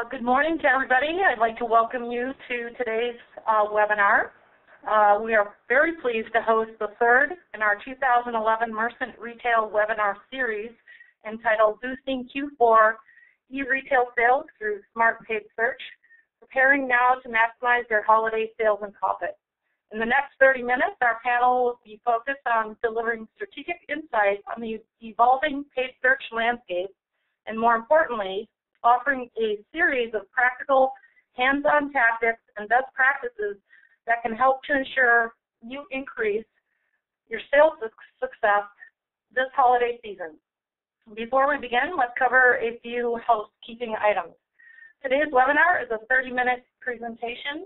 Good morning to everybody. I'd like to welcome you to today's webinar. We are very pleased to host the third in our 2011 Merchant Retail webinar series entitled Boosting Q4 eRetail Sales Through Smart Paid Search, Preparing Now to Maximize Your Holiday Sales and Profit. In the next 30 minutes, our panel will be focused on delivering strategic insight on the evolving paid search landscape, and more importantly, offering a series of practical, hands-on tactics and best practices that can help to ensure you increase your sales success this holiday season. Before we begin, let's cover a few housekeeping items. Today's webinar is a 30-minute presentation.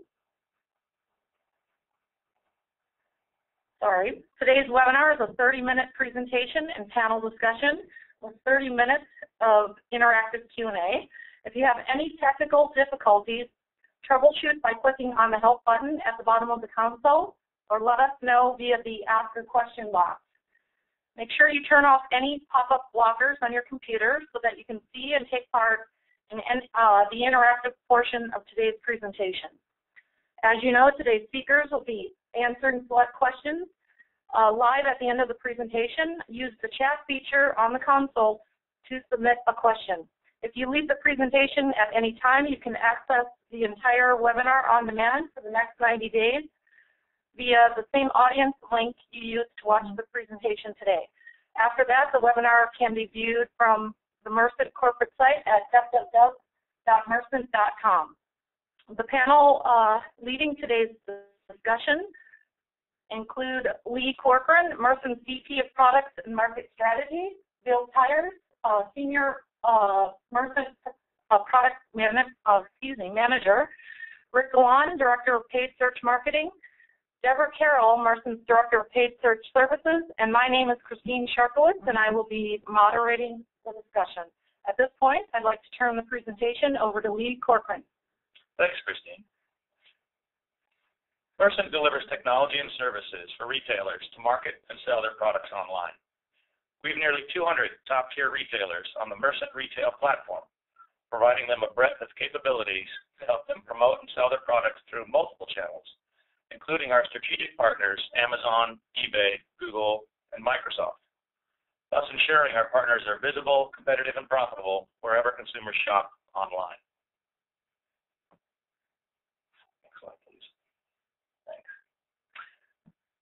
Today's webinar is a 30-minute presentation and panel discussion with 30 minutes of interactive Q&A. If you have any technical difficulties, troubleshoot by clicking on the Help button at the bottom of the console, or let us know via the Ask a Question box. Make sure you turn off any pop-up blockers on your computer so that you can see and take part in the interactive portion of today's presentation. As you know, today's speakers will be answering select questions live at the end of the presentation. Use the chat feature on the console to submit a question. If you leave the presentation at any time, you can access the entire webinar on demand for the next 90 days via the same audience link you used to watch the presentation today. After that, the webinar can be viewed from the Merchant corporate site at www.merchant.com. The panel leading today's discussion include Lee Corcoran, Merchant's VP of Products and Market Strategy, Bill Tyers, Senior Merchant Product Manager, Rick Galan, Director of Paid Search Marketing, Deborah Carroll, Merchant's Director of Paid Search Services, and my name is Christine Sharkowitz, and I will be moderating the discussion. At this point, I'd like to turn the presentation over to Lee Corcoran. Thanks, Christine. Merchant delivers technology and services for retailers to market and sell their products online. We have nearly 200 top-tier retailers on the Merchant Retail platform, providing them a breadth of capabilities to help them promote and sell their products through multiple channels, including our strategic partners, Amazon, eBay, Google, and Microsoft, thus ensuring our partners are visible, competitive, and profitable wherever consumers shop online.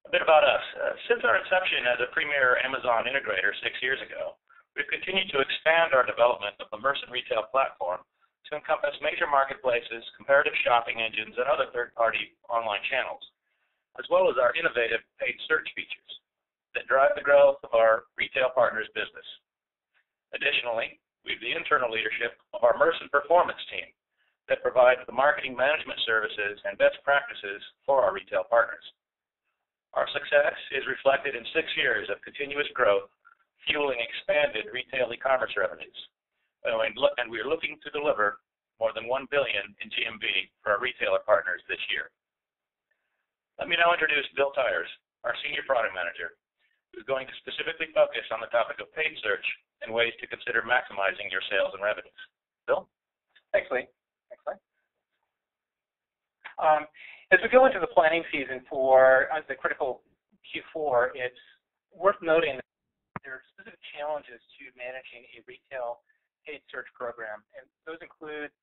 A bit about us. Since our inception as a premier Amazon integrator 6 years ago, we've continued to expand our development of the Merchant Retail platform to encompass major marketplaces, comparative shopping engines, and other third-party online channels, as well as our innovative paid search features that drive the growth of our retail partners' business. Additionally, we have the internal leadership of our Merchant Performance team that provides the marketing management services and best practices for our retail partners. Our success is reflected in 6 years of continuous growth, fueling expanded retail e-commerce revenues. And we are looking to deliver more than $1 billion in GMV for our retailer partners this year. Let me now introduce Bill Tyers, our Senior Product Manager, who's going to specifically focus on the topic of paid search and ways to consider maximizing your sales and revenues. Bill? Thanks, Lee. As we go into the planning season for the critical Q4, it's worth noting that there are specific challenges to managing a retail paid search program, and those include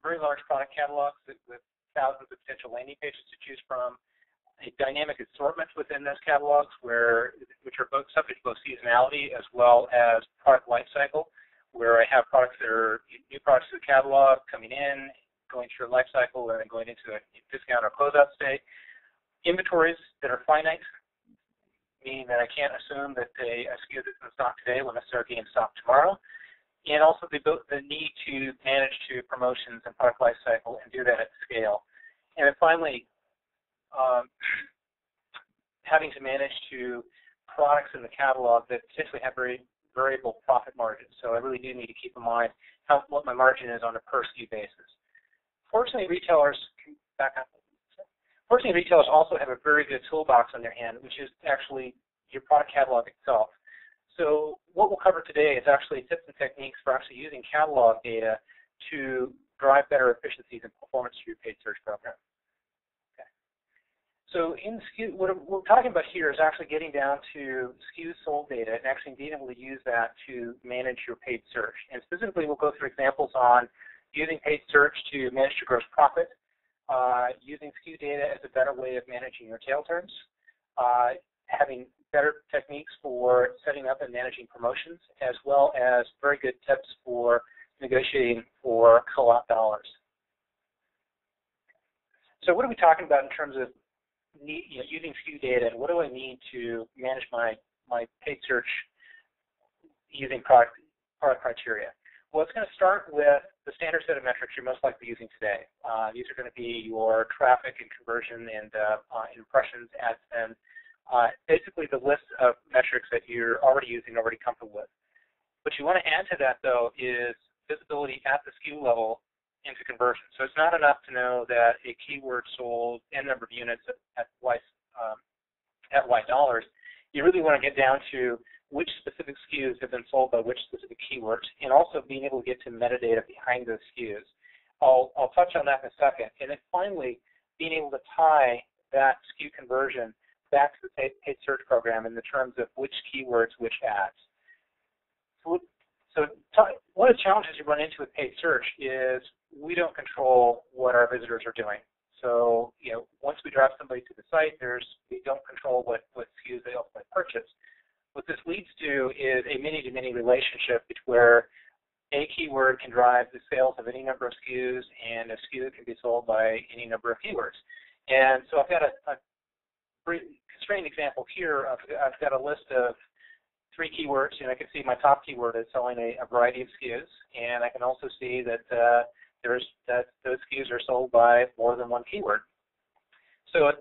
very large product catalogs with thousands of potential landing pages to choose from, a dynamic assortment within those catalogs which are both subject to both seasonality as well as product life cycle, where I have products that are new products to the catalog coming in, going through a life cycle, and then going into a discount or closeout state. Inventories that are finite, meaning that I can't assume that a SKU that's in stock today will necessarily be in stock tomorrow. And also the need to manage to promotions and product life cycle and do that at scale. And then finally, having to manage to products in the catalog that potentially have very variable profit margins. So I really do need to keep in mind what my margin is on a per SKU basis. Fortunately, retailers also have a very good toolbox on their hand, which is actually your product catalog itself. So what we'll cover today is actually tips and techniques for actually using catalog data to drive better efficiencies and performance through your paid search program. Okay. So in SKU, what we're talking about here is actually getting down to SKU sold data and actually being able to use that to manage your paid search. And specifically, we'll go through examples on using paid search to manage your gross profit, using SKU data as a better way of managing your tail terms, having better techniques for setting up and managing promotions, as well as very good tips for negotiating for co-op dollars. So what are we talking about in terms of using SKU data, and what do I need to manage my paid search using product criteria? Well, it's going to start with the standard set of metrics you're most likely using today. These are going to be your traffic and conversion and impressions, ad spend, basically the list of metrics that you're already using and already comfortable with. What you want to add to that, though, is visibility at the SKU level into conversion. So it's not enough to know that a keyword sold N number of units at Y dollars. You really want to get down to which specific SKUs have been sold by which specific keywords, and also being able to get to metadata behind those SKUs. I'll touch on that in a second. And then finally, being able to tie that SKU conversion back to the paid search program in the terms of which keywords, which ads. So one of the challenges you run into with paid search is we don't control what our visitors are doing. So, once we drive somebody to the site, we don't control what SKUs they ultimately purchase. What this leads to is a many-to-many relationship where a keyword can drive the sales of any number of SKUs, and a SKU can be sold by any number of keywords. And so I've got a constrained example here. I've got a list of 3 keywords, and I can see my top keyword is selling a variety of SKUs, and I can also see that those SKUs are sold by more than one keyword. So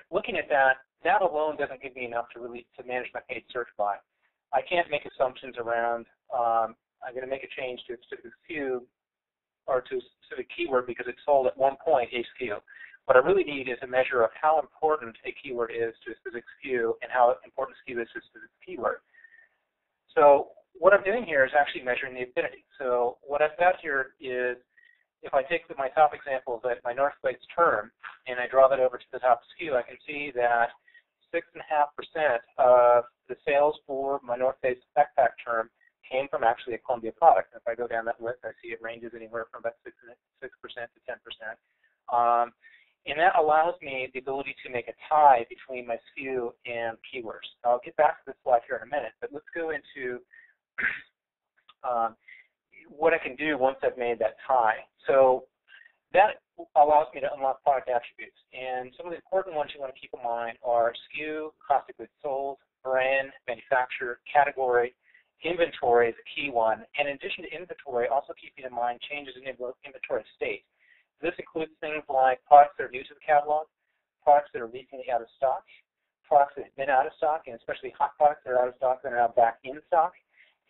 looking at that alone doesn't give me enough to manage my paid search by. I can't make assumptions around I'm going to make a change to a specific SKU or to a specific keyword because it sold at one point a SKU. What I really need is a measure of how important a keyword is to a specific SKU and how important a SKU is to a specific keyword. So what I'm doing here is actually measuring the affinity. So what I've got here is, if I take my top example, that my North Face term, and I draw that over to the top SKU, I can see that 6.5% of the sales for my North Face backpack term came from actually a Columbia product. If I go down that list, I see it ranges anywhere from about 6% to 10%. And that allows me the ability to make a tie between my SKU and keywords. I'll get back to this slide here in a minute, but let's go into what I can do once I've made that tie. So that allows me to unlock product attributes. And some of the important ones you want to keep in mind are SKU, cost of goods sold, brand, manufacturer, category, inventory is a key one. And in addition to inventory, also keeping in mind changes in inventory state. This includes things like products that are new to the catalog, products that are recently out of stock, products that have been out of stock, and especially hot products that are out of stock that are now back in stock.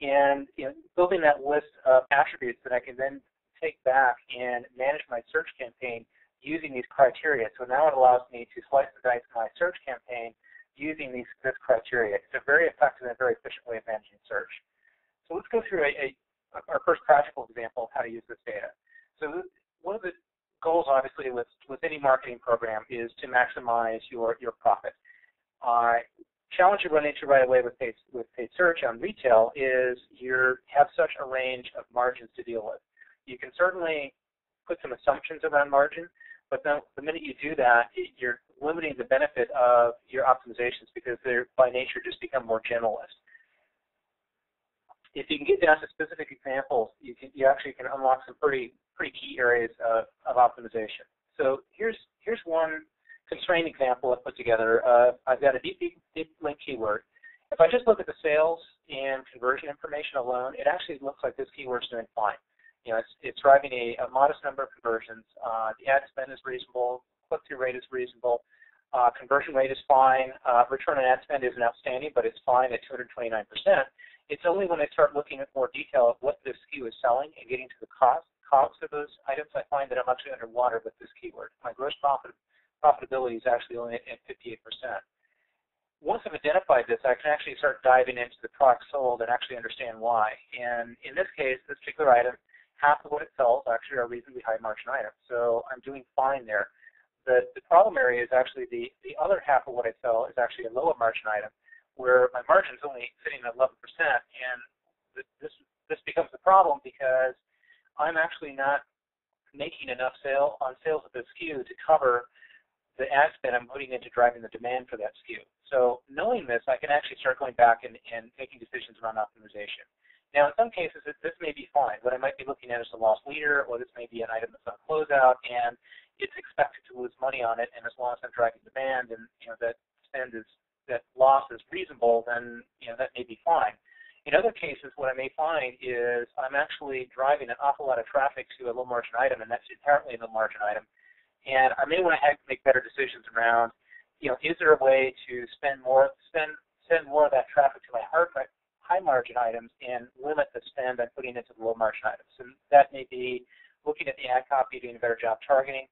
And building that list of attributes that I can then take back and manage my search campaign using these criteria. So now it allows me to slice and dice my search campaign using this criteria. It's a very effective and very efficient way of managing search. So let's go through our first practical example of how to use this data. So one of the goals, obviously, with any marketing program is to maximize your profit. Challenge you run into right away with paid search on retail is you have such a range of margins to deal with. You can certainly put some assumptions around margin, but then the minute you do that, you're limiting the benefit of your optimizations because they're by nature just become more generalist. If you can get down to specific examples, you actually can unlock some pretty key areas of optimization. So here's one constrained example I've put together. I've got a deep link keyword. If I just look at the sales and conversion information alone, it actually looks like this keyword's doing fine. It's driving a modest number of conversions. The ad spend is reasonable. Click-through rate is reasonable. Conversion rate is fine. Return on ad spend isn't outstanding, but it's fine at 229%. It's only when I start looking at more detail of what this SKU is selling and getting to the costs of those items, I find that I'm actually underwater with this keyword. My gross profitability is actually only at 58%. Once I've identified this, I can actually start diving into the product sold and actually understand why. And in this case, this particular item half of what it sells actually are reasonably high margin items. So I'm doing fine there. The problem area is actually the other half of what I sell is actually a lower margin item, where my margin is only sitting at 11%, and this becomes a problem because I'm actually not making enough sales of this SKU to cover the ad spend I'm putting into driving the demand for that SKU. So knowing this, I can actually start going back and making decisions around optimization. Now, in some cases, this may be fine. What I might be looking at is a lost leader, or this may be an item that's on closeout, and it's expected to lose money on it. And as long as I'm driving demand, and that loss is reasonable, then that may be fine. In other cases, what I may find is I'm actually driving an awful lot of traffic to a low margin item, and that's inherently a low margin item. And I may want to make better decisions around, is there a way to send more of that traffic to my high margin items and limit the spend I'm putting into the low margin items? And that may be looking at the ad copy, doing a better job targeting,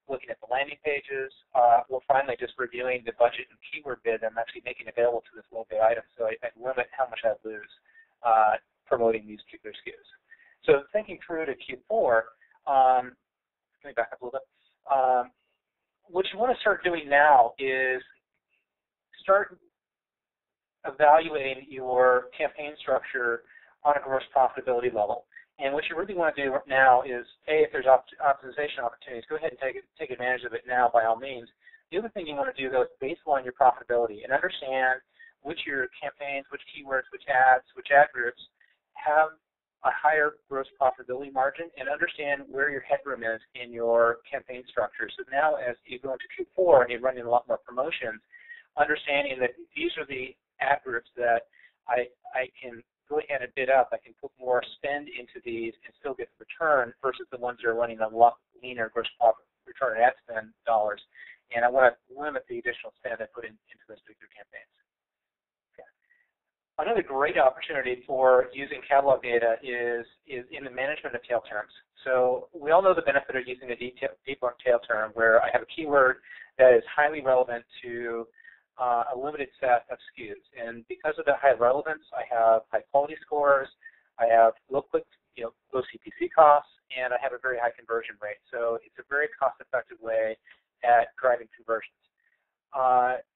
looking at the landing pages, or finally just reviewing the budget and keyword bid I'm actually making available to this low bid item, so I limit how much I lose promoting these particular SKUs. So thinking through to Q4, let me back up a little bit. What you want to start doing now is start evaluating your campaign structure on a gross profitability level. And what you really want to do now is, if there's optimization opportunities, go ahead and take advantage of it now by all means. The other thing you want to do, though, is baseline your profitability and understand which your campaigns, which keywords, which ads, which ad groups have a higher gross profitability margin, and understand where your headroom is in your campaign structure. So now as you go into Q4 and you're running a lot more promotions, understanding that these are the ad groups that I can go ahead and bid up. I can put more spend into these and still get the return versus the ones that are running a lot leaner gross profit return on ad spend dollars. And I want to limit the additional spend I put into those particular campaigns. Another great opportunity for using catalog data is in the management of tail terms. So we all know the benefit of using a deep tail term, where I have a keyword that is highly relevant to a limited set of SKUs. And because of that high relevance, I have high quality scores, I have low CPC costs, and I have a very high conversion rate. So it's a very cost-effective way at driving conversions.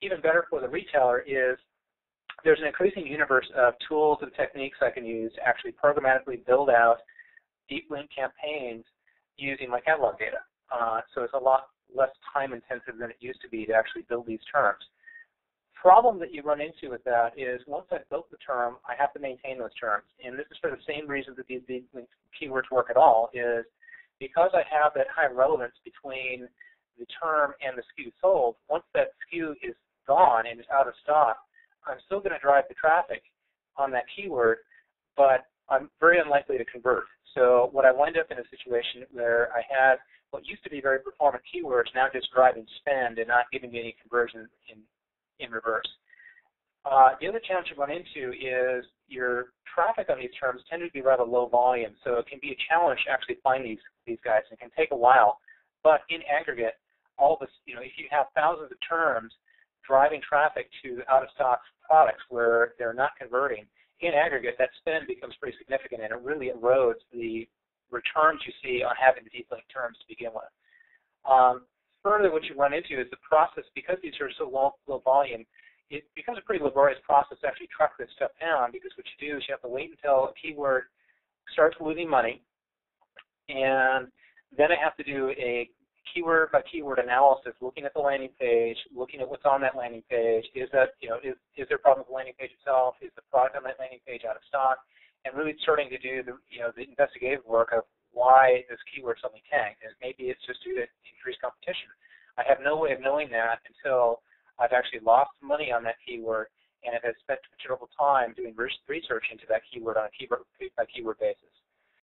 Even better for the retailer is there's an increasing universe of tools and techniques I can use to actually programmatically build out deep link campaigns using my catalog data. So it's a lot less time intensive than it used to be to actually build these terms. Problem that you run into with that is once I've built the term, I have to maintain those terms. And this is for the same reason that these deep link keywords work at all, is because I have that high relevance between the term and the SKU sold, once that SKU is gone and is out of stock, I'm still going to drive the traffic on that keyword, but I'm very unlikely to convert. So what I wind up in a situation where I had what used to be very performant keywords now just driving spend and not giving me any conversion in reverse. The other challenge you run into is your traffic on these terms tend to be rather low volume, so it can be a challenge to actually find these guys. It can take a while, but in aggregate, all this, if you have thousands of terms driving traffic to out-of-stock products where they're not converting, in aggregate, that spend becomes pretty significant, and it really erodes the returns you see on having the deep link terms to begin with. Further, what you run into is the process, because these are so low volume, it becomes a pretty laborious process to actually track this stuff down, because what you do is you have to wait until a keyword starts losing money, and then I have to do a keyword by keyword analysis, looking at the landing page, looking at what's on that landing page. Is there a problem with the landing page itself? Is the product on that landing page out of stock? And really starting to do the investigative work of why this keyword suddenly tanked. And maybe it's just due to increased competition. I have no way of knowing that until I've actually lost money on that keyword and have spent considerable time doing research into that keyword on a keyword by keyword basis.